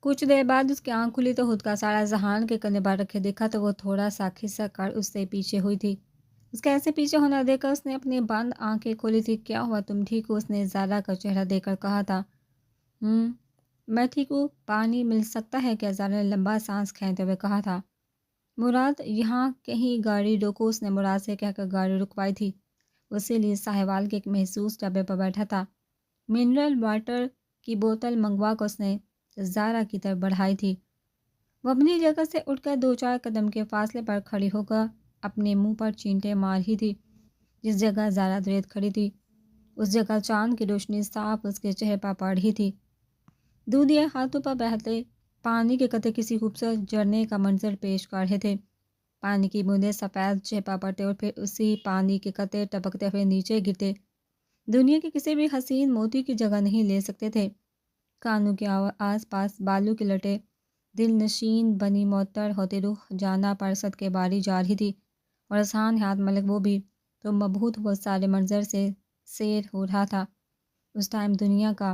کچھ دیر بعد اس کی آنکھ کھلی تو خود کا سارا ذہان کے کندھے پر رکھے دیکھا تو وہ تھوڑا سا کھسک کر اس سے پیچھے ہوئی تھی۔ اس کا ایسے پیچھے ہونا دیکھ کر اس نے اپنی بند آنکھیں کھولی تھی۔ کیا ہوا، تم ٹھیک ہو؟ اس نے زارا کا چہرہ دیکھ کر کہا تھا۔ میں ٹھیک ہوں، پانی مل سکتا ہے کیا؟ زارا نے لمبا سانس کھینچتے ہوئے کہا تھا۔ مراد یہاں کہیں گاڑی روکو، اس نے مراد سے کہہ کر گاڑی رکوائی تھی۔ اسی لیے ساہیوال کے ایک محسوس ڈبے پر بیٹھا تھا۔ منرل واٹر کی بوتل منگوا کر اس نے زارا کی طرف بڑھائی تھی۔ وہ اپنی جگہ سے اٹھ کر 2-4 قدم کے فاصلے پر کھڑی ہو کر اپنے منہ پر چینٹے مار رہی تھی۔ جس جگہ زارا دریت کھڑی تھی اس جگہ چاند کی روشنی صاف اس کے چہرے پر پڑ رہی تھی۔ دودھئے ہاتھوں پر بہتے پانی کے قطرے کسی خوبصورت جھرنے کا منظر پیش کر رہے تھے۔ پانی کی بوندیں سفید چہرے پر پڑتے اور پھر اسی پانی کے قطرے ٹپکتے ہوئے نیچے گرتے دنیا کے کسی بھی حسین موتی کی جگہ نہیں لے سکتے تھے۔ کانوں کے آس پاس بالوں کی لٹیں دل نشین بنی معطر ہوتے رخ جانا پر صد کے باری جا رہی تھی، اور اذہان حیات ملک وہ بھی تو مبہوت وہ سارے منظر سے سیر ہو رہا تھا۔ اس ٹائم دنیا کا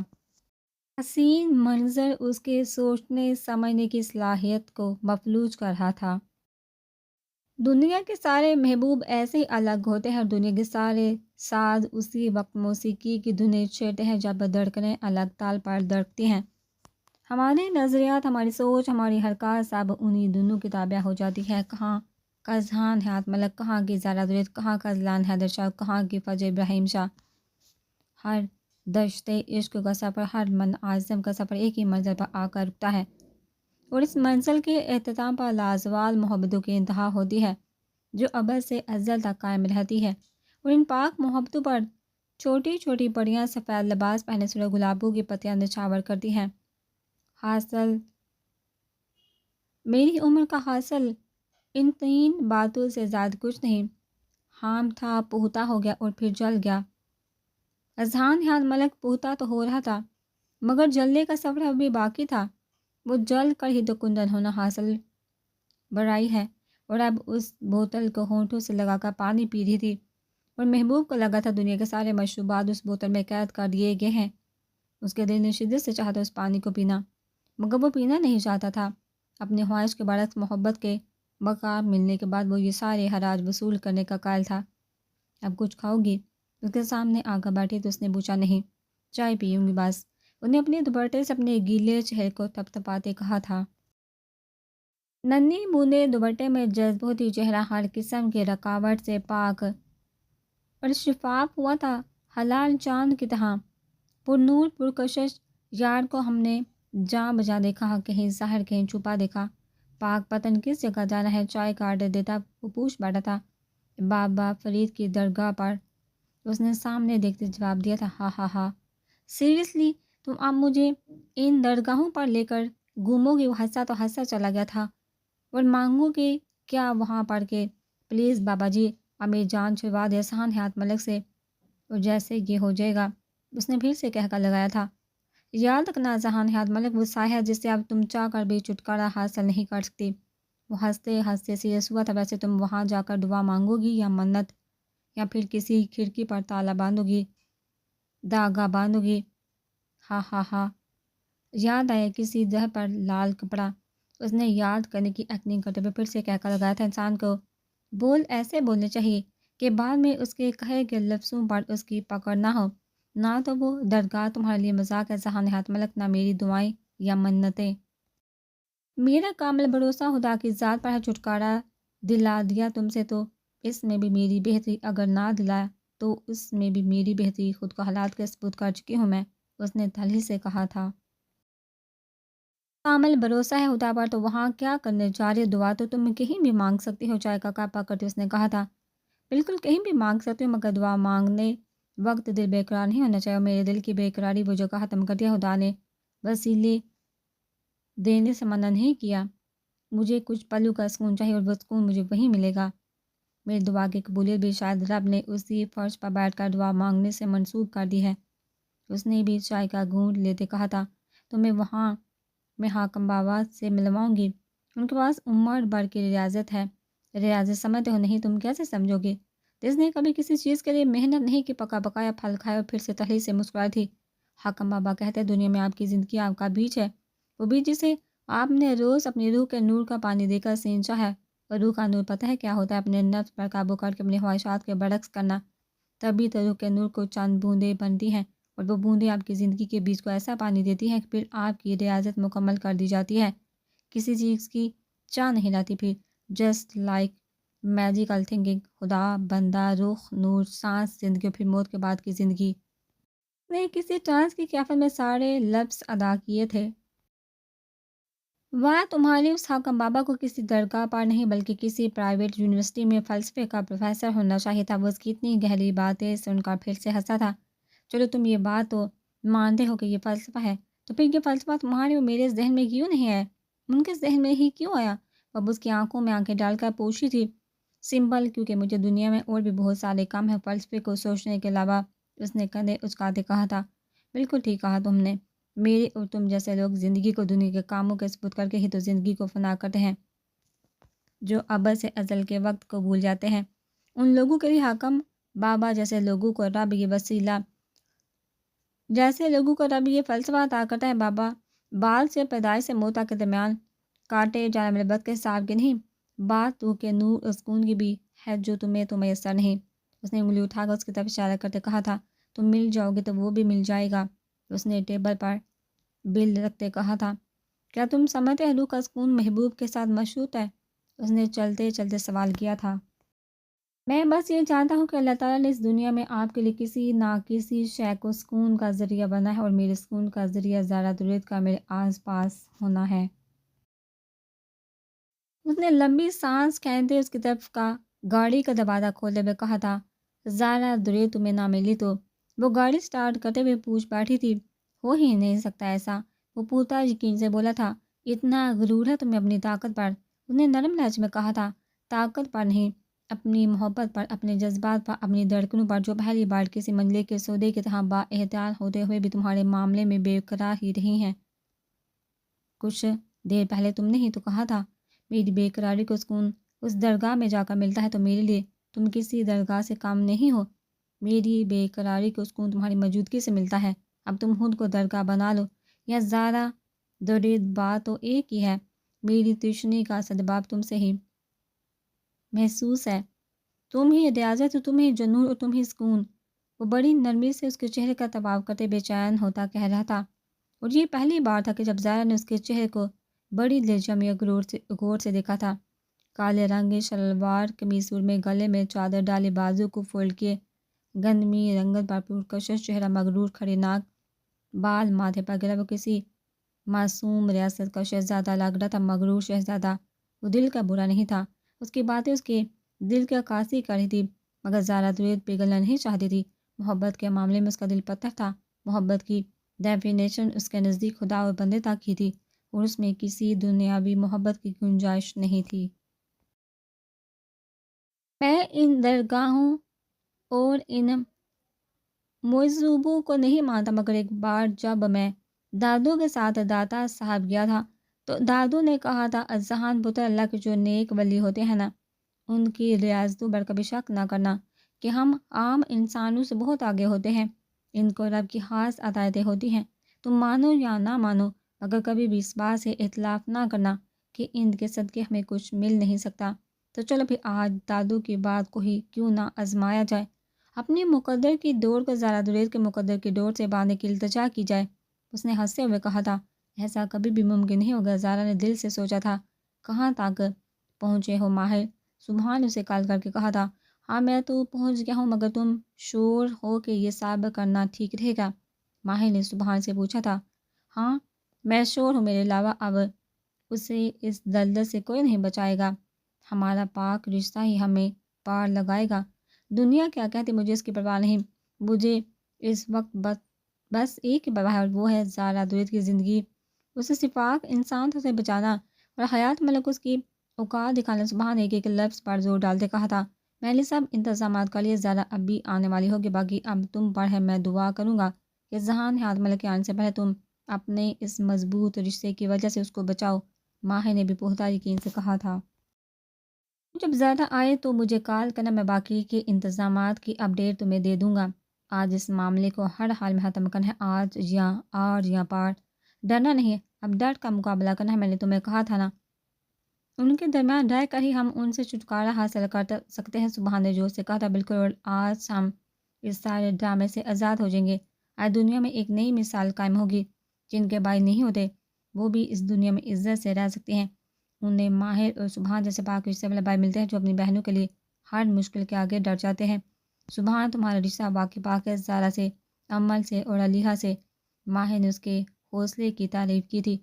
حسین منظر اس کے سوچنے سمجھنے کی صلاحیت کو مفلوج کر رہا تھا۔ دنیا کے سارے محبوب ایسے ہی الگ ہوتے ہیں، اور دنیا کے سارے ساز اسی وقت موسیقی کی دھنیں چھیڑتے ہیں جب دھڑکنیں الگ تال پر دھڑکتی ہیں۔ ہمارے نظریات، ہماری سوچ، ہماری حرکات سب انہی دونوں کی تابع ہو جاتی ہے۔ کہاں کا اذہان حیات ملک، کہاں کی زارا دریت، کہاں کا اذلان حیدر شاہ، کہاں کی فجر ابراہیم شاہ۔ ہر دشتے عشق کا سفر، ہر من عازم کا سفر ایک ہی منزل پر آ کر رکتا ہے، اور اس منزل کے اختتام پر لازوال محبتوں کی انتہا ہوتی ہے جو ابد سے ازل تک قائم رہتی ہے۔ اور ان پاک محبتوں پر چھوٹی چھوٹی پریاں سفید لباس پہنے سورہ گلابوں کی پتیاں نچھاور کرتی ہیں۔ حاصل میری عمر کا حاصل ان 3 باتوں سے زیادہ کچھ نہیں۔ خام تھا، پختہ ہو گیا اور پھر جل گیا۔ اذہان حیات ملک پختہ تو ہو رہا تھا مگر جلنے کا سفر ابھی باقی تھا۔ وہ جل کر ہی تو کندن ہونا حاصل برائی ہے، اور اب اس بوتل کو ہونٹوں سے لگا کر پانی پی رہی تھی، اور محبوب کو لگا تھا دنیا کے سارے مشروبات اس بوتل میں قید کر دیے گئے ہیں۔ اس کے دل نے شدت سے چاہا تھا اس پانی کو پینا، مگر وہ پینا نہیں چاہتا تھا۔ اپنی خواہش کے برعکس محبت کے مقام ملنے کے بعد وہ یہ سارے حراج وصول کرنے کا قائل تھا۔ اب کچھ کھاؤ گی؟ اس کے سامنے آ کر بیٹھی تو اس نے پوچھا۔ نہیں، چائے پیوں گی بس، انہیں اپنے دوپٹے سے اپنے گیلے چہرے کو تپتپاتے کہا تھا۔ ننھی بوندیں دوپٹے میں جذب ہوتی، چہرہ ہر قسم کے رکاوٹ سے پاک اور شفاف ہوا تھا، حلال چاند کی طرح پر نور پرکشش۔ یار کو ہم نے جاں بجا دیکھا، کہیں ظاہر کہیں چھپا دیکھا، پاک پتن کس جگہ جانا ہے؟ چائے کا آرڈر دیتا وہ پوچھ بیٹھا تھا۔ بابا فرید کی درگاہ پر، اس نے سامنے دیکھتے جواب دیا تھا۔ ہاں ہاں ہاں، سیریسلی تم اب مجھے ان درگاہوں پر لے کر گھومو گی؟ وہ ہنسا تو ہنسا چلا گیا تھا۔ اور مانگو گے کیا وہاں پڑھ کے؟ پلیز بابا جی، اب میری جان چھڑوا دے اذہان حیات ملک سے، اور جیسے یہ ہو جائے گا، اس نے پھر سے کہہ کر لگایا تھا۔ یاد رکھنا اذہان حیات ملک وہ سایہ ہے جس سے اب تم چاہ کر بھی چھٹکارا حاصل نہیں کر سکتی۔ وہ ہنستے ہنستے سیریس ہوا تھا۔ ویسے تم وہاں جا کر دعا مانگو گی یا منت، یا پھر کسی کھڑکی پر تالا باندھو گی، داغا باندھو گی؟ ہاں ہاں ہاں، یاد آیا کسی جگہ پر لال کپڑا، اس نے یاد کرنے کی ایکٹنگ کرتے ہوئے پھر سے کہہ کر لگایا تھا۔ انسان کو بول ایسے بولنے چاہیے کہ بعد میں اس کے کہے گئے لفظوں پر اس کی پکڑ نہ ہو، نہ تو وہ درگاہ تمہارے لیے مذاق ہے اذہان حیات ملک، نہ میری دعائیں یا منتیں۔ میرا کامل بھروسہ خدا کی ذات پر ہے، چھٹکارا دلا دیا تم سے تو اس میں بھی میری بہتری، اگر نہ دلایا تو اس میں بھی میری بہتری، خود کو حالات کے سپرد کر چکی ہوں میں، اس نے تلخی سے کہا تھا۔ کامل بھروسہ ہے خدا پر تو وہاں کیا کرنے جا رہی؟ دعا تو تم کہیں بھی مانگ سکتی ہو، چائے کا کپ پکڑتے اس نے کہا تھا۔ بالکل کہیں بھی مانگ سکتی ہو، مگر دعا مانگنے وقت دل بے قرار نہیں ہونا چاہیے، اور میرے دل کی بے قراری وہ جو ختم کر دیا خدا نے، وسیلے دینے سے منع نہیں کیا۔ مجھے کچھ پلوں کا سکون چاہیے، اور وہ سکون مجھے وہیں ملے گا۔ میری دعا کی قبولیت بھی شاید رب نے اسی فرش پر بیٹھ کر دعا مانگنے سے منسوخ کر دی ہے۔ اس نے بھی چائے کا گھونٹ لیتے کہا تھا۔ تمہیں وہاں میں حاکم بابا سے ملواؤں گی، ان کے پاس عمر بھر کی ریاضت ہے۔ ریاضت سمجھتے ہو؟ نہیں، تم کیسے سمجھو گے؟ جس نے کبھی کسی چیز کے لیے محنت نہیں کی، پکا پکایا پھل کھائے اور پھر سے تلخی سے مسکرائی تھی۔ حاکم بابا کہتے دنیا میں آپ کی زندگی آپ کا بیج ہے، وہ بھی جسے آپ نے روز اپنی روح کے نور کا پانی دے کر سینچا ہے۔ اور روح کا نور پتہ ہے کیا ہوتا ہے؟ اپنے نفس پر قابو کر کے اپنی خواہشات کے برعکس کرنا۔ تبھی تو روح کے نور کو چند بوندیں بنتی ہیں، اور وہ بوندیں آپ کی زندگی کے بیچ کو ایسا پانی دیتی ہیں کہ پھر آپ کی ریاضت مکمل کر دی جاتی ہے۔ کسی چیز کی چاہ نہیں لاتی پھر، جسٹ لائک میجیکل تھنکنگ، خدا، بندہ، روح، نور، سانس، زندگی اور پھر موت کے بعد کی زندگی۔ نے کسی ٹرانس کی کیفیت میں سارے لفظ ادا کیے تھے۔ وہ تمہاری اس حاکم بابا کو کسی درگاہ پر نہیں بلکہ کسی پرائیویٹ یونیورسٹی میں فلسفے کا پروفیسر ہونا چاہیے تھا۔ وہ اس کی اتنی گہری باتیں سن کر پھر سے ہنسا تھا۔ چلو تم یہ بات تو مانتے ہو کہ یہ فلسفہ ہے، تو پھر یہ فلسفہ تمہارے اور میرے ذہن میں کیوں نہیں آیا؟ ان کے ذہن میں ہی کیوں آیا؟ اب اس کی آنکھوں میں آنکھیں ڈال کر پوچھی تھی۔ سمپل، کیونکہ مجھے دنیا میں اور بھی بہت سارے کام ہیں فلسفے کو سوچنے کے علاوہ، اس نے کندھے اچکاتے کہا تھا۔ بالکل ٹھیک کہا تم نے۔ میرے اور تم جیسے لوگ زندگی کو دنیا کے کاموں کے ثبوت کر کے ہی تو زندگی کو فنا کرتے ہیں، جو ابد سے ازل کے وقت کو بھول جاتے ہیں۔ ان لوگوں کے لیے حاکم بابا جیسے لوگوں کو رب یہ وسیلہ، جیسے لوگوں کو رب یہ فلسفہ عطا کرتا ہے، بابا بال سے پیدائش سے موت تک کے درمیان کاٹے جانے والے وقت کے حساب کی نہیں، بات تو کہ نور اور سکون کی بھی ہے جو تمہیں تو میسر نہیں۔ اس نے انگلی اٹھا کر اس کی طرف اشارہ کرتے کہا تھا، تم مل جاؤ گے تو وہ بھی مل جائے گا۔ اس نے ٹیبل پر بل رکھتے کہا تھا، کیا تم سمجھتے ہیں روح کا سکون محبوب کے ساتھ مشروط ہے؟ اس نے چلتے چلتے سوال کیا تھا۔ میں بس یہ جانتا ہوں کہ اللہ تعالیٰ نے اس دنیا میں آپ کے لیے کسی نہ کسی شے کو سکون کا ذریعہ بنا ہے، اور میرے سکون کا ذریعہ ذرا درود کا میرے آس پاس ہونا ہے۔ اس نے لمبی سانس کھینتے اس کی طرف کا گاڑی کا دروازہ کھولتے ہوئے کہا تھا، زارا درود تمہیں نہ ملی تو؟ وہ گاڑی سٹارٹ کرتے ہوئے پوچھ بیٹھی تھی، ہو ہی نہیں سکتا ایسا، وہ پورتا یقین سے بولا تھا۔ اتنا غرور ہے تمہیں اپنی طاقت پر، اس نے نرم لہجے میں کہا تھا۔ طاقت پر نہیں، اپنی محبت پر، اپنے جذبات پر، اپنی دھڑکنوں پر، جو پہلی بار کسی منزل کے سودے کی طرح با احتیاط ہوتے ہوئے بھی تمہارے معاملے میں بے قرار ہی رہی ہیں۔ کچھ دیر پہلے تم نے ہی تو کہا تھا، میری بے قراری کو سکون اس درگاہ میں جا کر ملتا ہے تو میرے لیے تم کسی درگاہ سے کم نہیں ہو۔ میری بے قراری کو سکون تمہاری موجودگی سے ملتا ہے۔ اب تم خود کو درگاہ بنا لو یا زارا درود، بات تو ایک ہی ہے۔ میری تشنی کا سدباب تم سے ہی محسوس ہے، تم ہی ریاضت ہو، تم ہی جنون اور تم ہی سکون۔ وہ بڑی نرمی سے اس کے چہرے کا طباع کرتے بے چین ہوتا کہہ رہا تھا، اور یہ پہلی بار تھا کہ جب زارا نے اس کے چہرے کو بڑی دلجمی اور غور سے دیکھا تھا۔ کالے رنگ کی شلوار قمیص میں گلے میں چادر ڈالے، بازو کو فولڈ کیے، گندمی رنگت پر پرکشش چہرہ، مغرور کھڑے ناک، بال ماتھے پر گرا۔ وہ کسی معصوم ریاست کا شہزادہ لگ رہا تھا، مغرور شہزادہ۔ وہ دل کا برا نہیں تھا، اس کی باتیں اس کے دل کی عکاسی کر رہی تھی، مگر زارا درود پگھلنا نہیں چاہتی تھی۔ محبت کے معاملے میں اس کا دل پتھر تھا۔ محبت کی ڈیفینیشن اس کے نزدیک خدا اور بندے تک ہی تھی، اور اس میں کسی دنیاوی محبت کی گنجائش نہیں تھی۔ میں ان درگاہوں اور ان مجذوبوں کو نہیں مانتا، مگر ایک بار جب میں دادو کے ساتھ داتا صاحب گیا تھا تو دادو نے کہا تھا، اذہان پتر اللہ کے جو نیک ولی ہوتے ہیں نا، ان کی ریاضتوں پر کبھی شک نہ کرنا کہ ہم عام انسانوں سے بہت آگے ہوتے ہیں۔ ان کو رب کی خاص عطائیں ہوتی ہیں، تم مانو یا نہ مانو، مگر کبھی بھی اس بات سے اختلاف نہ کرنا کہ ان کے صدقے ہمیں کچھ مل نہیں سکتا۔ تو چلو پھر آج دادو کی بات کو ہی کیوں نہ آزمایا جائے، اپنی مقدر کی ڈور کو زارا درود کے مقدر کی ڈور سے باندھنے کی التجا کی جائے۔ اس نے ہنستے ہوئے کہا تھا، ایسا کبھی بھی ممکن نہیں ہوگا۔ زارا نے دل سے سوچا تھا، کہاں تک پہنچے ہو ماہر؟ سبحان اسے کال کر کے کہا تھا، ہاں میں تو پہنچ گیا ہوں، مگر تم شور ہو کہ یہ ثابت کرنا ٹھیک رہے گا؟ ماہر نے سبحان سے پوچھا تھا۔ ہاں میں شور ہوں، میرے علاوہ اب اسے اس دلدل سے کوئی نہیں بچائے گا۔ ہمارا پاک رشتہ ہی ہمیں پار لگائے گا۔ دنیا کیا کہتی مجھے اس کی پرواہ نہیں، مجھے اس وقت بس ایک ہی پرواہ ہے، اور وہ ہے زارا درود کی زندگی، اسے صفاق انسان سے بچانا اور حیات ملک اس کی اوقات دکھانا۔ سبحان ایک لفظ پر زور ڈالتے کہا تھا، میں نے سب انتظامات کر لیے، زارا اب بھی آنے والی ہوگی، باقی اب تم پر ہے۔ میں دعا کروں گا کہ ذہان حیات ملک کے آنے سے پہلے تم اپنے اس مضبوط رشتے کی وجہ سے اس کو بچاؤ۔ ماہر نے بھی پختہ یقین سے کہا تھا، جب زیادہ آئے تو مجھے کال کرنا، میں باقی کے انتظامات کی اپڈیٹ تمہیں دے دوں گا۔ آج اس معاملے کو ہر حال میں ختم کرنا ہے، آج یا آر یا پار، ڈرنا نہیں ہے۔ اب ڈرٹ کا مقابلہ کرنا ہے، میں نے تمہیں کہا تھا نا۔ ان کے درمیان رہ کر ہی ہم ان سے چھٹکارا حاصل کر سکتے ہیں، سبحان نے جوش سے کہا تھا۔ بالکل، اور آج ہم اس سارے ڈرامے سے آزاد ہو جائیں گے۔ آج دنیا میں ایک نئی مثال قائم ہوگی، جن کے بھائی نہیں ہوتے وہ بھی اس دنیا میں عزت سے رہ سکتے ہیں۔ انہیں ماہر اور سبحان جیسے پاک رشتے والے بھائی ملتے ہیں جو اپنی بہنوں کے لیے ہر مشکل کے آگے ڈٹ جاتے ہیں۔ سبحان تمہارا رشتہ واقعی پاک ہے، زارا سے، عمل سے اور علیحہ سے۔ ماہر نے اس کے حوصلے کی تعریف کی تھی۔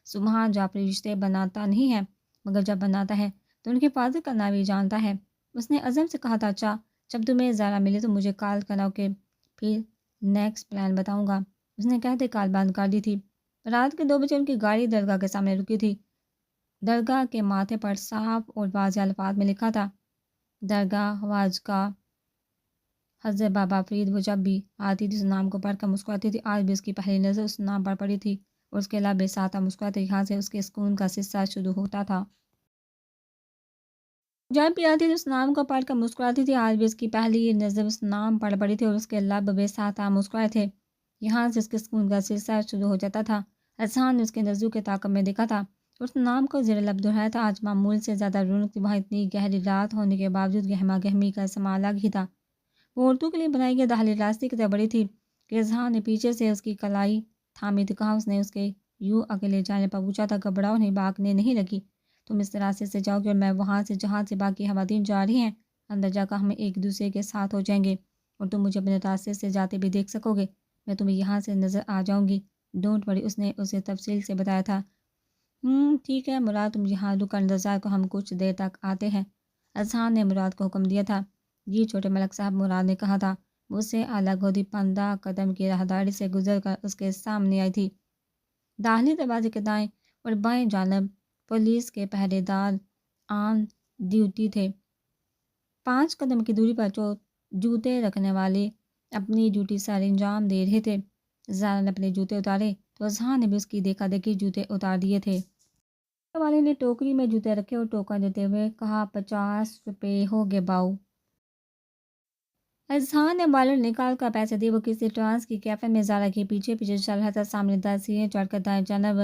سبحان جو اپنے رشتے بناتا نہیں ہے مگر جب بناتا ہے تو ان کی حفاظت کرنا بھی جانتا ہے۔ اس نے عزم سے کہا تھا، اچھا جب تمہیں زارا ملے تو مجھے کال کرنا، اوکے؟ پھر نیکسٹ پلان بتاؤں گا۔ اس نے کہتے کال بند کر دی تھی۔ رات کے 2 بجے ان کی گاڑی درگاہ کے سامنے رکی تھی۔ درگاہ کے ماتھے پر صاف اور واضح الفاظ میں لکھا تھا، درگاہ خواجہ حضرت بابا فرید۔ وہ جب بھی آتی تھی اس نام کو پڑھ کر مسکراتی تھی، آج بھی اس کی پہلی نظر اس نام پر پڑی تھی اور اس کے لب ساتھ مسکراتے، یہاں سے اس کے سکون کا سلسلہ شروع ہوتا تھا۔ جب بھی آتی تھی اس نام کو پڑھ کر مسکراتی تھی، آج بھی اس کی پہلی نظر اس نام پر پڑی تھی اور اس کے لب بے ساتھ مسکرائے تھے، یہاں سے اس کے سکون کا سلسلہ شروع ہو جاتا تھا۔ اذہان نے اس کے نظروں کے تعاقب میں دیکھا تھا، اس نام کو زیر لب دہرایا تھا۔ آج معمول سے زیادہ رونق تھی، وہاں اتنی گہری رات ہونے کے باوجود گہما گہمی کا سما الگ ہی تھا۔ وہ عورتوں کے لیے بنائی گئی دہلی راستے کی طرح بڑی تھی کہ اذہان نے پیچھے سے اس کی کلائی تھامی تھی۔ کہاں اس نے اس کے یوں اکیلے جانے پر پوچھا تھا، گھبراؤ نہیں، بھاگنے نہیں لگی، تم اس راستے سے جاؤ گے اور میں وہاں سے جہاں سے باقی خواتین جا رہی ہیں، اندر جا کر ہم ایک دوسرے کے ساتھ ہو جائیں گے اور تم مجھے اپنے راستے سے جاتے بھی دیکھ سکو گے، میں تمہیں یہاں سے نظر آ جاؤں گی، ڈونٹ وری۔ اس نے اسے تفصیل سے بتایا تھا۔ ٹھیک ہے مراد، تم یہاں رک کر انتظار کو، ہم کچھ دیر تک آتے ہیں۔ اذہان نے مراد کو حکم دیا تھا۔ جی چھوٹے ملک صاحب، مراد نے کہا تھا۔ وہ سے الگ ہوتی 15 قدم کی راہداری سے گزر کر اس کے سامنے آئی تھی۔ داخلی دروازے کے دائیں اور بائیں جانب پولیس کے پہرے دار آن ڈیوٹی تھے۔ 5 قدم کی دوری پر جوتے رکھنے والے اپنی ڈیوٹی سر انجام دے رہے تھے۔ زارا نے اپنے جوتے اتارے تو اذہان نے بھی اس کی دیکھا دیکھی جوتے اتار دیے تھے۔ جوتے والے نے ٹوکری میں جوتے رکھے اور ٹوکن دیتے ہوئے کہا، 50 روپے ہو گے باؤ۔ اذہان نے والٹ نکال کر پیسے دیے۔ وہ کسی ٹرانس کی کیفن میں زارا کے پیچھے پیچھے چل رہا تھا۔ سامنے 10 سیڑھیاں چڑھ کر دائیں جانب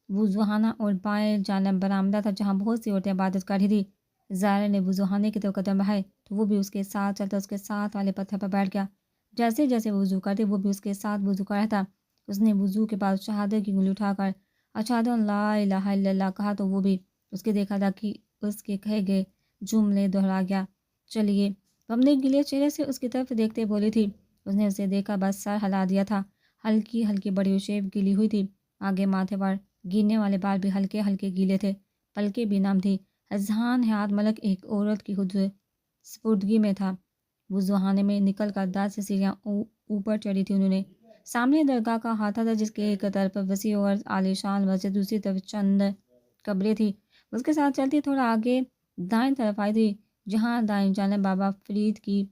وضوخانہ اور بائیں جانب برآمدہ تھا جہاں بہت سی عورتیں عبادت کر رہی تھی۔ زارا نے وضوخانے کی طرف قدم بڑھائے تو وہ بھی اس کے ساتھ چلتا، اس کے ساتھ والے پتھر پر بیٹھ گیا۔ جیسے جیسے وہ وضو کرتے وہ بھی اس کے ساتھ وضو کر رہا تھا۔ اس نے وضو کے بعد شہادت کی انگلی اٹھا کر اشہد ان لا الہ الا اللہ کہا تو وہ بھی اس کے دیکھا دیکھی اس کے کہے گئے جملے دہرا گیا۔ چلیے، وہ اپنے گلے چہرے سے اس کی طرف دیکھتے بولی تھی۔ اس نے اسے دیکھا بس سر ہلا دیا تھا۔ ہلکی ہلکی بڑی اور شیو گیلی ہوئی تھی، آگے ماتھے پر گرنے والے بال بھی ہلکے ہلکے گیلے تھے، پلکیں بھی نم تھی۔ اذہان حیات ملک ایک عورت کی خود سپردگی میں تھا۔ وضوخانے میں نکل کر 10 سیڑھیاں اوپر چڑھی تھی۔ انہوں نے سامنے درگاہ کا ہاتھا تھا جس کے ایک طرف وسیع اور عالی شان مسجد، دوسری طرف چند قبریں تھی۔ اس کے ساتھ چلتی تھوڑا آگے دائیں طرف آئی تھی جہاں دائیں جانب بابا فرید کی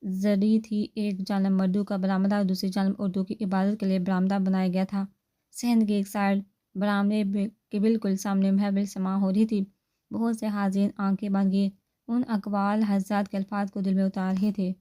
زری تھی۔ ایک جانب مردوں کا برآمدہ اور دوسری جانب عورتوں کی عبادت کے لیے برآمدہ بنایا گیا تھا۔ صحن کی ایک سائڈ برآمدے کے بالکل سامنے محفل سما ہو رہی تھی۔ بہت سے حاضرین آنکھیں بند کیے ان اقوال حضرات کے الفاظ کو دل میں اتار رہے تھے۔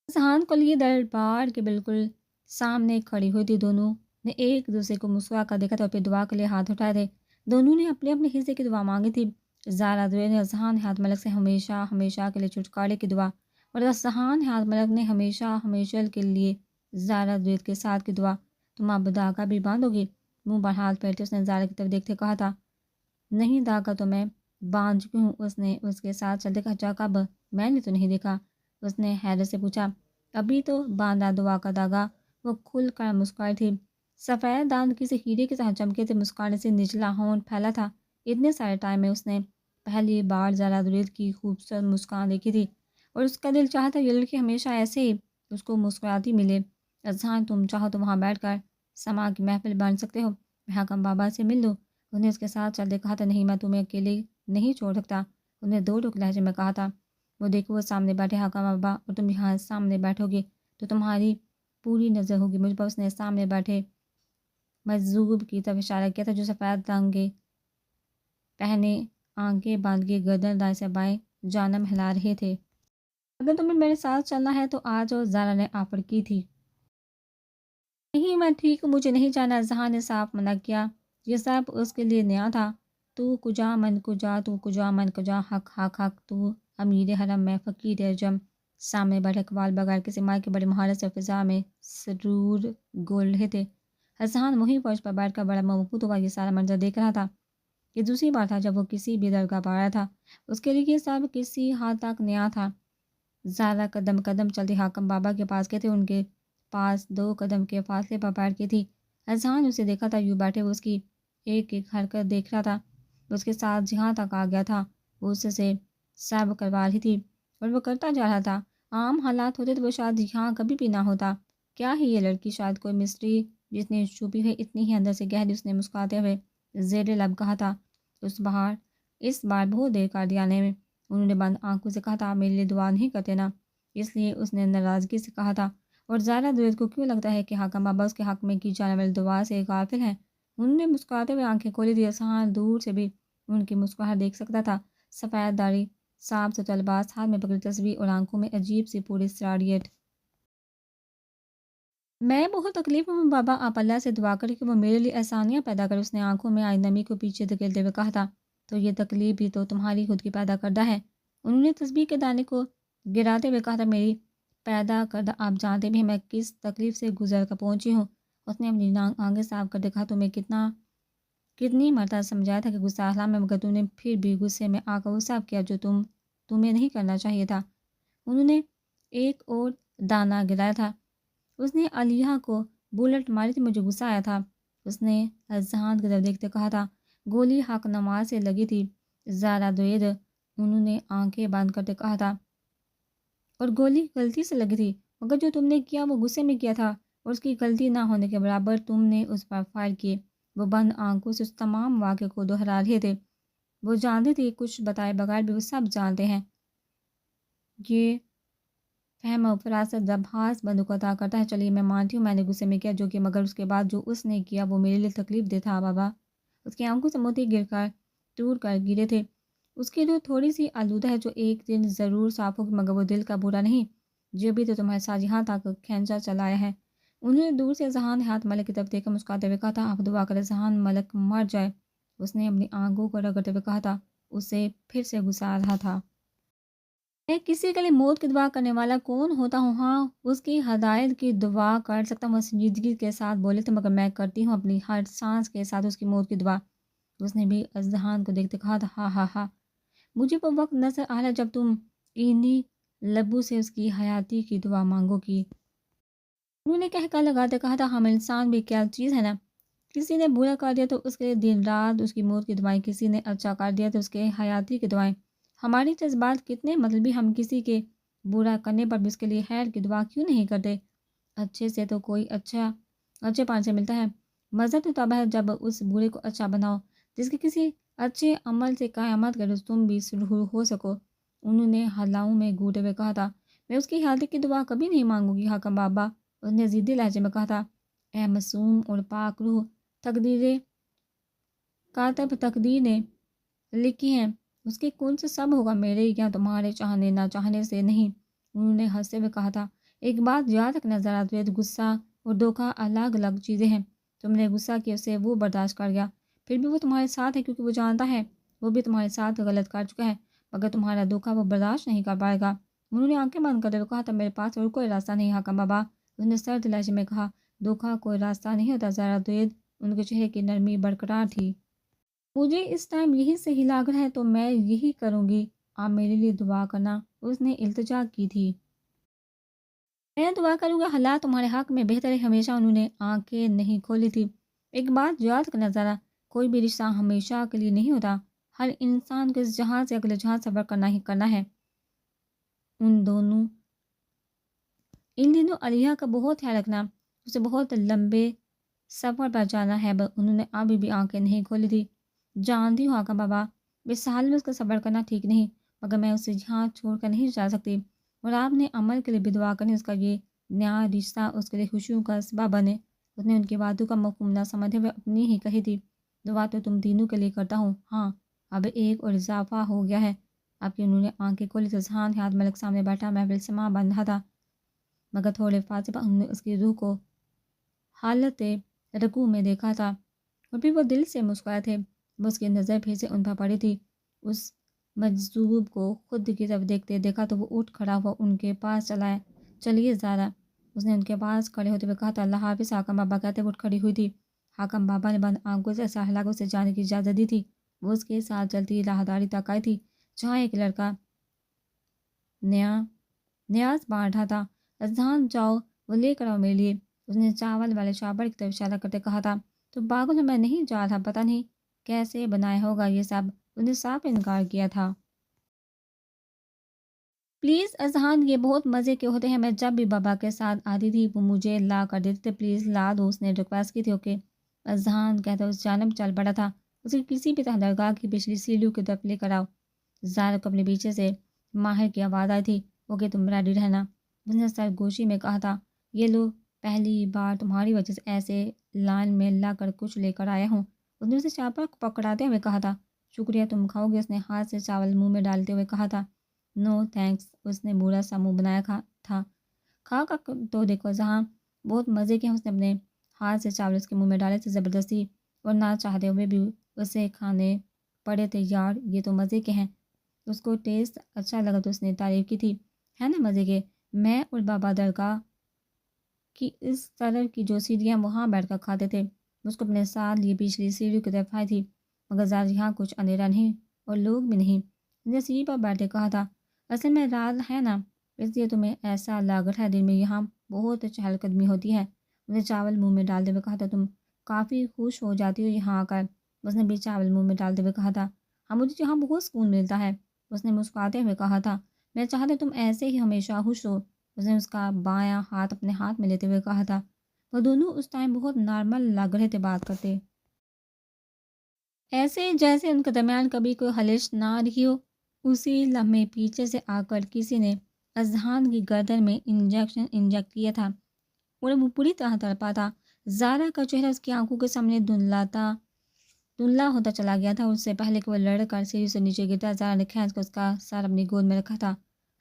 اذہان کو لیے دربار کے بالکل سامنے کھڑی ہوئی تھی۔ دونوں نے ایک دوسرے کو مسکرا کر دیکھا تھا اور پھر دعا کے لیے ہاتھ اٹھائے تھے۔ دونوں نے اپنے اپنے حصے کی دعا مانگی تھی۔ زارا دویل نے اذہان حیات ملک سے ہمیشہ ہمیشہ کے لیے چھٹکارے کی دعا، اور اذہان حیات ملک نے ہمیشہ ہمیشہ کے لیے زارا دویل کے ساتھ کی دعا۔ تم اب داغا بھی باندھو گی؟ منہ پر ہاتھ پھیرتے اس نے زارا کی طرف دیکھتے کہا تھا، نہیں داغا تو میں باندھ چکی ہوں۔ اس نے اس کے ساتھ چلتے کہا، اچھا کب؟ میں نے تو نہیں دیکھا۔ اس نے حیرت سے پوچھا، ابھی تو باندھا دعا کا داغا۔ وہ کھل کر مسکرائی تھی، سفید دانت کسی ہیرے کی طرح چمکے تھے۔ مسکرانے سے نچلا ہونٹ پھیلا تھا۔ اتنے سارے ٹائم میں اس نے پہلی بار زارا دویل کی خوبصورت مسکان دیکھی تھی اور اس کا دل چاہتا یہ لڑکی ہمیشہ ایسے ہی اس کو مسکراتی ملے۔ اذہان، تم چاہو تو وہاں بیٹھ کر سما کی محفل بن سکتے ہو، میں حکم بابا سے مل لوں۔ انہوں نے اس کے ساتھ چلتے کہا تھا، نہیں میں تمہیں اکیلے نہیں چھوڑ سکتا۔ انہوں نے دو ٹوک لہجے میں کہا تھا، وہ دیکھو وہ سامنے بیٹھے حکم بابا، اور تم یہاں سامنے بیٹھو گے تو تمہاری پوری نظر ہوگی مجھ پر۔ اس نے سامنے بیٹھے مجذوب کی طرف اشارہ کیا تھا جو سفید رنگے پہنے آنکھیں باندھ کے گردن دائیں سے بائیں جانب ہلا رہے تھے۔ اگر تمہیں میرے ساتھ چلنا ہے تو آ جاؤ، زارا نے آفر کی تھی۔ نہیں میں ٹھیک ہوں، مجھے نہیں جانا، اذہان نے صاف منع کیا۔ یہ سب اس کے لیے نیا تھا۔ تو کجا من کجا، تو کجا من کجا، حق حق حق، تو امیر حرم میں فقیر اعظم۔ سامنے بڑے اقبال بغیر کسی مائی کے بڑی مہارت سے فضا میں سرور گول رہے تھے۔ اذہان وہیں فرش پر بیٹھ کر بڑا مبہوت ہوا یہ سارا منظر دیکھ رہا تھا۔ یہ دوسری بار تھا جب وہ کسی بھی درگاہ پر آیا تھا۔ اس کے لیے یہ سب کسی حد تک نیا تھا۔ زارا قدم قدم چلتی حاکم بابا کے پاس گئے تھے، ان کے پاس 2 قدم کے فاصلے پر بیٹھ کی تھی۔ اذہان اسے دیکھا تھا، یوں بیٹھے وہ اس کی ایک ایک حرکت دیکھ رہا تھا۔ اس کے ساتھ جہاں تک آ گیا تھا وہ اس سے سب کروا رہی تھی اور وہ کرتا جا رہا تھا۔ عام حالات ہوتے تو وہ شاید یہاں کبھی بھی نہ ہوتا۔ کیا ہے یہ لڑکی؟ شاید کوئی مسٹری جتنی چھپی ہے اتنی ہی اندر سے گہری، اس نے مسکراتے ہوئے زیر لب کہا تھا۔ اس بار بہت دیر کر دیا نے میں، انہوں نے بند آنکھوں سے کہا تھا۔ آپ میرے لیے دعا نہیں کرتے نا؟ اس لیے اس نے ناراضگی سے کہا تھا۔ اور زارا دوید کو کیوں لگتا ہے کہ حاکم بابا اس کے حق میں کی جانے والی دعا سے غافل ہیں؟ انہوں نے مسکراتے ہوئے آنکھیں کھولی تھی۔ اذہان دور سے بھی ان کی مسکراہٹ دیکھ سکتا تھا۔ سفید داڑھی، صاف ستھرا لباس، ہاتھ میں پکڑی تصویر اور آنکھوں میں عجیب سی پوری اسراریت۔ میں بہت تکلیف میں ہوں بابا، آپ اللہ سے دعا کریں کہ وہ میرے لیے آسانیاں پیدا کرے۔ اس نے آنکھوں میں آئی نمی کو پیچھے دھکیلتے ہوئے کہا تھا۔ تو یہ تکلیف بھی تو تمہاری خود کی پیدا کردہ ہے۔ انہوں نے تسبیح کے دانے کو گراتے ہوئے کہا تھا۔ میری پیدا کردہ، آپ جانتے بھی ہیں میں کس تکلیف سے گزر کر پہنچی ہوں۔ اس نے اپنی آنکھیں صاف کر کہا، تمہیں کتنی مرتبہ سمجھایا تھا کہ غصہ حرام ہے، مگر تم نے پھر بھی غصے میں آ کر وہ سب کیا جو تمہیں نہیں کرنا چاہیے تھا۔ انہوں نے ایک اور دانہ گرایا تھا۔ اس نے علیہ کو بولٹ ماری تھی، مجھے غصہ آیا تھا۔ اس نے اذہان کی طرف دیکھتے کہا تھا۔ گولی حق نماز سے لگی تھی زارا دوید، انہوں نے آنکھیں بند کرتے کہا تھا۔ اور گولی غلطی سے لگی تھی، مگر جو تم نے کیا وہ غصے میں کیا تھا، اور اس کی غلطی نہ ہونے کے برابر تم نے اس پر فائر کیے۔ وہ بند آنکھوں سے اس تمام واقعے کو دہرا رہے تھے۔ وہ جانتے تھے، کچھ بتائے بغیر بھی وہ سب جانتے ہیں۔ یہ فہم و فراست جب ہاتھ بندوق عطا کرتا ہے۔ چلیے میں مانتی ہوں میں نے غصے میں کیا جو کہ، مگر اس کے بعد جو اس نے کیا وہ میرے لیے تکلیف دہ تھا بابا۔ اس کی آنکھوں سے موتی گر کر ٹوٹ کر گرے تھے۔ اس کی روح تھوڑی سی آلودہ ہے جو ایک دن ضرور صاف ہوگی، مگر وہ دل کا برا نہیں جو بھی تو تمہارے ساتھ یہاں تک کھینچا چلایا ہے۔ انہوں نے دور سے اذہان ہاتھ ملک کی طرف دیکھ کر مسکراتے ہوئے کہا تھا۔ آپ دعا کریں اذہان ملک مر جائے۔ اس نے اپنی آنکھوں کو رگڑتے ہوئے کہا تھا۔ اسے پھر سے غصہ آ رہا تھا۔ میں کسی کے لیے موت کی دعا کرنے والا کون ہوتا ہوں؟ ہاں، اس کی ہدایت کی دعا کر سکتا ہوں، سنجیدگی کے ساتھ بولے تھے، مگر میں کرتی ہوں اپنی ہر سانس کے ساتھ اس کی موت کی دعا۔ اس نے بھی اذہان کو دیکھتے کہا تھا۔ ہاں ہاں ہاں، مجھے وہ وقت نظر آ رہا جب تم انہی لبوں سے اس کی حیاتی کی دعا مانگو گی۔ انہوں نے کہہ کر لگاتے کہا تھا۔ ہم انسان بھی کیا چیز ہے نا، کسی نے برا کر دیا تو اس کے دن رات اس کی موت کی دعائیں، کسی نے اچھا کر دیا تو اس کے حیاتی کی دعائیں۔ ہماری جذبات کتنے مطلبی، ہم کسی کے برا کرنے پر بھی اس کے لیے خیر کی دعا کیوں نہیں کرتے؟ اچھے سے تو کوئی اچھے پان سے ملتا ہے۔ مزہ تو تب ہے جب اس برے کو اچھا بناؤ جس کے کسی اچھے عمل سے قیامت کرے تم بھی سرخرو ہو سکو۔ انہوں نے ہلاؤں میں گھوٹے ہوئے کہا تھا۔ میں اس کی حیاتی کی دعا کبھی نہیں مانگوں گی حاکم بابا، اس نے ضدی لہجے میں کہا تھا۔ اے معصوم اور پاک روح، تقدیر نے لکھی ہیں، اس کے کون سے سب ہوگا، میرے یا تمہارے چاہنے نہ چاہنے سے نہیں۔ انہوں نے ہنستے ہوئے کہا تھا۔ ایک بات یاد رکھنا ذرا دوید، غصہ اور دھوکہ الگ الگ چیزیں ہیں۔ تم نے غصہ کیا، اسے وہ برداشت کر گیا، پھر بھی وہ تمہارے ساتھ ہے کیونکہ وہ جانتا ہے وہ بھی تمہارے ساتھ غلط کر چکا ہے، مگر تمہارا دھوکہ وہ برداشت نہیں کر پائے گا۔ انہوں نے آنکھیں بند کرتے ہوئے کہا تھا۔ میرے پاس اور کوئی راستہ نہیں حاکم بابا، اس نے سرد لہجے میں کہا۔ دھوکہ کوئی راستہ نہیں ہوتا ذرا دوید، ان کے چہرے کی نرمی برقرار تھی۔ مجھے اس ٹائم یہی صحیح لگ رہا ہے تو میں یہی کروں گی، آپ میرے لیے دعا کرنا، اس نے التجا کی تھی۔ میں دعا کروں گا، حالات تمہارے حق میں بہتر ہے ہمیشہ۔ انہوں نے آنکھیں نہیں کھولی تھی۔ ایک بات یاد رکھنا ذرا، کوئی بھی رشتہ ہمیشہ کے لیے نہیں ہوتا، ہر انسان کو اس جہاں سے اگلے جہاں سفر کرنا ہی کرنا ہے۔ ان دنوں علیہ کا بہت خیال رکھنا، اسے بہت لمبے سفر پر جانا ہے۔ انہوں نے ابھی بھی آنکھیں نہیں کھولی تھی۔ جانتی ہوں حاکم بابا، اس حال میں اس کا صبر کرنا ٹھیک نہیں، مگر میں اسے یہاں چھوڑ کر نہیں جا سکتی، اور آپ نے عمل کے لیے بھی دعا کرنی، اس کا یہ نیا رشتہ اس کے لیے خوشیوں کا سبب بنے۔ اس نے ان کی باتوں کا مفہوم نہ سمجھتے ہوئے اپنی ہی کہی تھی۔ دعا تو تم تینوں کے لیے کرتا ہوں، ہاں اب ایک اور اضافہ ہو گیا ہے آپ کی۔ انہوں نے آنکھیں کھولی تو اذہان ہاتھ ملک سامنے بیٹھا محفل سما بن رہا تھا، مگر تھوڑے فاصلے پر انہوں نے اس کی روح کو حالت رکوع میں دیکھا تھا اور پھر وہ دل سے مسکرائے تھے۔ وہ اس کی نظر پھر سے ان پر پڑی تھی۔ اس مجذوب کو خود کی طرف دیکھتے دیکھا تو وہ اٹھ کھڑا ہوا ان کے پاس چلا ہے۔ چلیے زارا، اس نے ان کے پاس کھڑے ہوتے ہوئے کہا تھا۔ اللہ حافظ حاکم بابا کہتے وہ اٹھ کھڑی ہوئی تھی۔ حاکم بابا نے بند آنکھوں سے ساحلہ کو سے جانے کی اجازت دی تھی۔ وہ اس کے ساتھ چلتی راہداری تک آئی تھی جہاں ایک لڑکا نیاز بانٹ رہا تھا۔ اذہان جاؤ وہ لے کر آؤ میرے لیے، اس نے چاول والے شاپر کی طرف اشارہ کرتے کہا تھا۔ تو پاگل میں نہیں جا رہا، پتہ نہیں کیسے بنایا ہوگا یہ سب، اس نے صاف انکار کیا تھا۔ پلیز اذہان، یہ بہت مزے کے ہوتے ہیں، میں جب بھی بابا کے ساتھ آتی تھی وہ مجھے لا کر دیتے تھے، پلیز لا دو، اس نے ریکویسٹ کی تھی۔ اوکے، اذہان کہتا اس جانب چل پڑا تھا۔ اسے کسی بھی طرح درگاہ کی پچھلی سیڑھیوں کی طرف لے کر آؤ۔ زارا کو اپنے پیچھے سے ماہر کی آواز آئی تھی۔ اوکے تم ریڈی رہنا، اس نے سرگوشی میں کہا تھا۔ یہ لو، پہلی بار تمہاری وجہ سے ایسے لائن میں لا کر کچھ لے کر آیا ہوں، اس نے اسے چاپر کو پکڑاتے ہوئے کہا تھا۔ شکریہ، تم کھاؤ گے، اس نے ہاتھ سے چاول منہ میں ڈالتے ہوئے کہا تھا۔ نو تھینکس، اس نے برا سا منہ بنایا تھا۔ کھا کر تو دیکھو جہاں بہت مزے کے ہیں، اس نے اپنے ہاتھ سے چاول اس کے منہ میں ڈالے تھے زبردستی اور نہ چاہتے ہوئے بھی اسے کھانے پڑے تھے۔ یار یہ تو مزے کے ہیں، اس کو ٹیسٹ اچھا لگا تو اس نے تعریف کی تھی۔ ہے نا مزے کے؟ میں اور بابا درگاہ کی اس طرف کی جو سیڑھیاں وہاں بیٹھ کر کھاتے تھے، اس کو اپنے ساتھ لیے پچھلی سیڑھیوں کی طرف آئی تھی، مگر زیادہ یہاں کچھ اندھیرا نہیں اور لوگ بھی نہیں، نے سیڑھی پر بیٹھے کہا تھا۔ اصل میں رات ہے نا، اس لیے تمہیں ایسا لگ رہا ہے، دن میں یہاں بہت چہل قدمی ہوتی ہے، اس نے چاول منہ میں ڈالتے ہوئے کہا تھا۔ تم کافی خوش ہو جاتی ہو یہاں آ کر، اس نے بھی چاول منہ میں ڈالتے ہوئے کہا تھا۔ ہاں مجھے یہاں بہت سکون ملتا ہے، اس نے مسکراتے ہوئے کہا تھا۔ میں چاہتا تم ایسے ہی ہمیشہ خوش ہو، اس نے اس کا بایاں ہاتھ اپنے ہاتھ میں لیتے ہوئے کہا تھا۔ وہ دونوں اس ٹائم بہت نارمل لگ رہے تھے بات کرتے، ایسے جیسے ان کے درمیان کبھی کوئی خلش نہ رہی ہو۔ اسی لمحے پیچھے سے آ کر کسی نے اذہان کی گردن میں انجیکشن انجیکٹ کیا تھا اور وہ پوری طرح تڑپا تھا۔ زارا کا چہرہ اس کی آنکھوں کے سامنے دھندلا ہوتا چلا گیا تھا۔ اس سے پہلے کہ وہ لڑ کر سیڑھی سے نیچے گرتا، زارا نے کھینچ کر اس کا سر اپنی گود میں رکھا تھا۔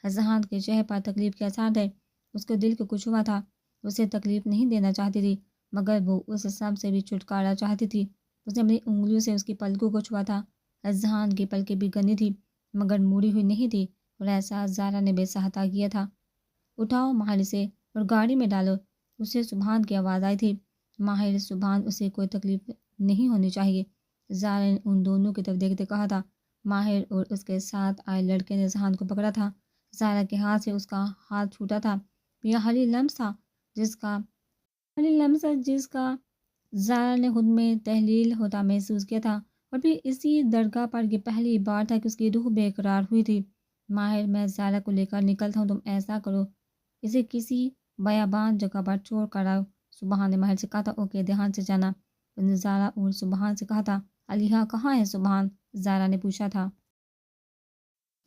اذہان کے چہرے پر تکلیف کے آثار تھے، اس کے دل کو کچھ ہوا تھا۔ اسے تکلیف نہیں دینا چاہتی تھی، مگر وہ اس سب سے بھی چھٹکارا چاہتی تھی۔ اس نے اپنی انگلیوں سے اس کی پلکوں کو چھوا تھا۔ اذہان کی پلکیں بھی گندی تھی مگر موڑی ہوئی نہیں تھی اور ایسا زارا نے بے سہتا کیا تھا۔ اٹھاؤ ماہر سے اور گاڑی میں ڈالو، اسے سبحان کی آواز آئی تھی۔ ماہر سبحان، اسے کوئی تکلیف نہیں ہونی چاہیے، زارا نے ان دونوں کی طرف دیکھتے کہا تھا۔ ماہر اور اس کے ساتھ آئے لڑکے نے اذہان کو پکڑا تھا۔ زارا کے ہاتھ سے اس کا ہاتھ چھوٹا تھا۔ یہ حالی لمس تھا جس کا زارا نے خود میں تحلیل ہوتا محسوس کیا تھا، اور پھر اسی درگاہ پر یہ پہلی بار تھا کہ اس کی روح بے قرار ہوئی تھی۔ ماہر، میں زارا کو لے کر نکلتا ہوں، تم ایسا کرو اسے کسی بیابان جگہ پر چھوڑ کر آؤ، سبحان نے ماہر سے کہا تھا۔ اوکے، دھیان سے جانا، اس نے زارا اور سبحان سے کہا تھا۔ علیحہ کہاں ہے سبحان؟ زارا نے پوچھا تھا۔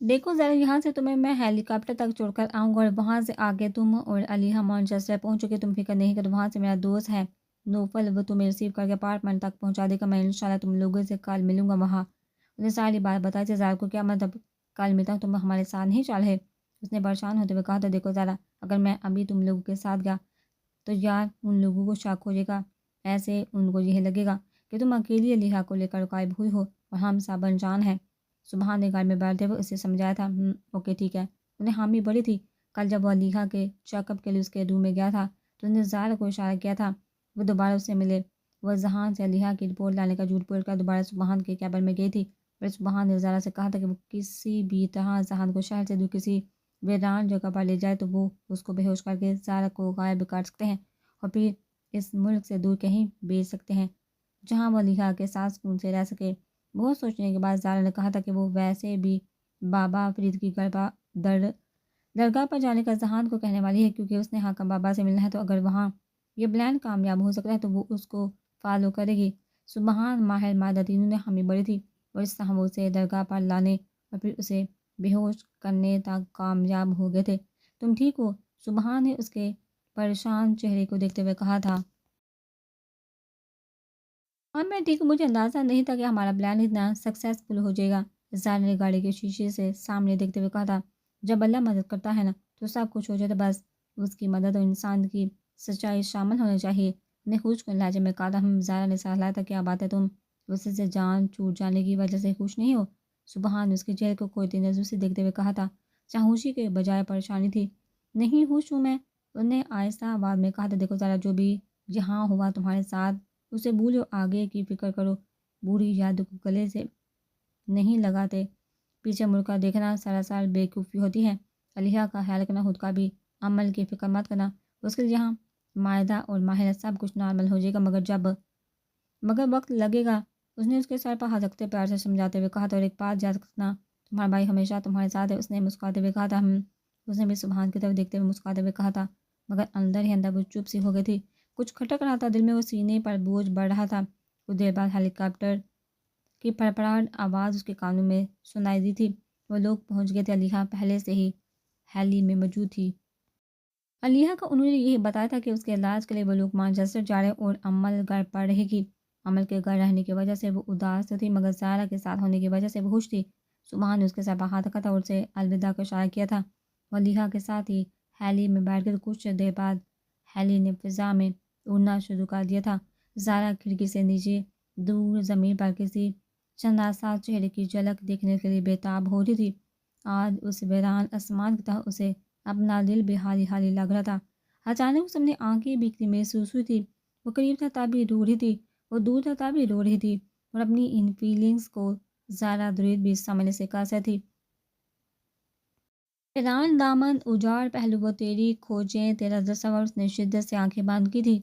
دیکھو ذرا، یہاں سے تمہیں میں ہیلی کاپٹر تک چھوڑ کر آؤں گا اور وہاں سے آگے تم اور علیحہ مانچسٹر پہنچو گے، تم فکر نہیں کرو، وہاں سے میرا دوست ہے نوفل، وہ تمہیں ریسیو کر کے اپارٹمنٹ تک پہنچا دے گا، میں انشاءاللہ تم لوگوں سے کل ملوں گا وہاں۔ اس نے ساری بات بتائی تھی۔ زارا کو کیا مطلب کل ملتا ہوں، تم ہمارے ساتھ نہیں چل رہے؟ اس نے پریشان ہوتے ہوئے کہا تھا۔ دیکھو زارا، اگر میں ابھی تم لوگوں کے ساتھ گیا تو یار ان لوگوں کو شک ہو جائے گا، ایسے ان کو یہ لگے گا کہ تم اکیلی علیحہ کو لے کر غائب ہوئی ہو اور ہم سب انجان ہیں۔ سبحان نے گاڑی میں بیٹھتے ہوئے اسے سمجھایا تھا۔ اوکے ٹھیک ہے، انہیں حامی بڑی تھی۔ کل جب وہ علیحہ کے چیک اپ کے لیے اس کے روم میں گیا تھا تو اس نے زارا کو اشارہ کیا تھا وہ دوبارہ اس سے ملے۔ وہ اذہان سے علیحہ کی رپورٹ لانے کا جھوٹ بول کر دوبارہ سبحان کے کیبن میں گئی تھی، اور سبحان نے زارا سے کہا تھا کہ وہ کسی بھی طرح اذہان کو شہر سے دور کسی ویران جگہ پر لے جائے تو وہ اس کو بے ہوش کر کے زارا کو غائب کر سکتے ہیں اور پھر اس ملک سے دور کہیں بھیج سکتے ہیں جہاں وہ علیحہ کے ساتھ سکون سے رہ سکے۔ بہت سوچنے کے بعد زارا نے کہا تھا کہ وہ ویسے بھی بابا فرید کی درگاہ پر جانے کا اذہان کو کہنے والی ہے، کیونکہ اس نے حاکم بابا سے ملنا ہے، تو اگر وہاں یہ پلان کامیاب ہو سکتا ہے تو وہ اس کو فالو کرے گی۔ سبحان، ماہر، مادہ تینوں نے حامی بڑی تھی اور اس طرح وہ اسے درگاہ پر لانے اور پھر اسے بے ہوش کرنے تک کامیاب ہو گئے تھے۔ تم ٹھیک ہو؟ سبحان نے اس کے پریشان چہرے کو دیکھتے ہوئے کہا تھا۔ ہاں میں ٹھیک ہوں، مجھے اندازہ نہیں تھا کہ ہمارا پلان اتنا سکسیسفل ہو جائے گا، زارا نے گاڑی کے شیشے سے سامنے دیکھتے ہوئے کہا تھا۔ جب اللہ مدد کرتا ہے نا تو سب کچھ ہو جاتا، بس اس کی مدد اور انسان کی سچائی شامل ہونا چاہیے۔ نے خوش کن لہجے میں کہا تھا۔ زارا نے سہلایا تھا، کیا بات ہے، تم غصے سے جان چھوٹ جانے کی وجہ سے خوش نہیں ہو؟ سبحان اس کے چہرے کو کھوتی نظروں سے دیکھتے ہوئے کہا تھا، چاہوشی کے بجائے پریشانی تھی۔ نہیں خوش ہوں میں، انہوں نے آہستہ آواز میں کہا تھا، دیکھو ذرا، جو بھی یہاں ہوا تمہارے ساتھ اسے بھولو، آگے کی فکر کرو، بری یادوں کو گلے سے نہیں لگاتے۔ پیچھے مڑ کر دیکھنا سراسر بیوقوفی ہوتی ہے۔ علیحہ کا خیال کرنا، خود کا بھی عمل کی فکر مت کرنا، اس کے لیے یہاں معاہدہ اور ماہر سب کچھ نارمل ہو جائے گا، مگر وقت لگے گا۔ اس نے اس کے سر پر ہاتھ رکھتے پیار سے سمجھاتے ہوئے کہا تھا، اور ایک بات یاد رکھنا، تمہارا بھائی ہمیشہ تمہارے ساتھ ہے۔ اس نے مسکراتے ہوئے کہا تھا۔ اس نے بھی سبحان کی طرف دیکھتے ہوئے مسکراتے ہوئے کہا تھا، مگر اندر ہی اندر وہ چپ سی ہو گئی تھی۔ کچھ کھٹک رہا تھا دل میں، وہ سینے پر بوجھ بڑھ رہا تھا۔ کچھ دیر بعد ہیلی کاپٹر کی پھڑپھڑاہٹ آواز اس کے کانوں میں سنائی دی تھی۔ وہ لوگ پہنچ گئے تھے، علیحہ پہلے سے ہی ہیلی میں موجود تھی۔ علیحہ کو انہوں نے یہی بتایا تھا کہ اس کے علاج کے لیے وہ لوگ مانچسٹر جا رہے اور عمل گھر پر رہے گی۔ عمل کے گھر رہنے کی وجہ سے وہ اداس تھی، مگر زارا کے ساتھ ہونے کی وجہ سے وہ خوش تھی۔ سبحان نے اس کے سر پر ہاتھ رکھا تھا اور اسے الوداع کا اشارہ کیا تھا۔ وہ علیحہ کے ساتھ ہی ہیلی میں بیٹھ گئے۔ کچھ دیر بعد ہیلی نے فضا میں اڑنا شروع کر دیا تھا۔ زارا کھڑکی سے نیچے دور زمین پر کسی چنداسا چہرے کی جھلک دیکھنے کے لیے بےتاب ہو رہی تھی۔ آج اس ویران آسمان کی طرح اسے اپنا دل بھی حالی حالی لگ رہا تھا۔ اچانک اس اپنی آنکھیں بھیگتی محسوس ہوئی تھی۔ وہ قریب تھا تب بھی رو رہی تھی، وہ دور تھا تب بھی رو رہی تھی، اور اپنی ان فیلنگز کو زارا درید بھی سمجھنے سے قاصر تھی۔ ویران دامن، اجاڑ پہلو، وہ تیری کھوجیں، تیرا تصور، اس نے شدت سے آنکھیں بند کی تھی۔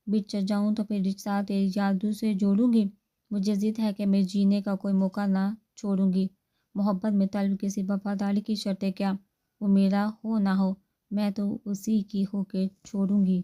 بچھ جاؤں تو پھر رشتہ تیری یادوں سے جوڑوں گی، مجھے ضد ہے کہ میں جینے کا کوئی موقع نہ چھوڑوں گی۔ محبت میں طلب کسی وفاداری کی شرط ہے کیا؟ وہ میرا ہو نہ ہو، میں تو اسی کی ہو کے چھوڑوں گی۔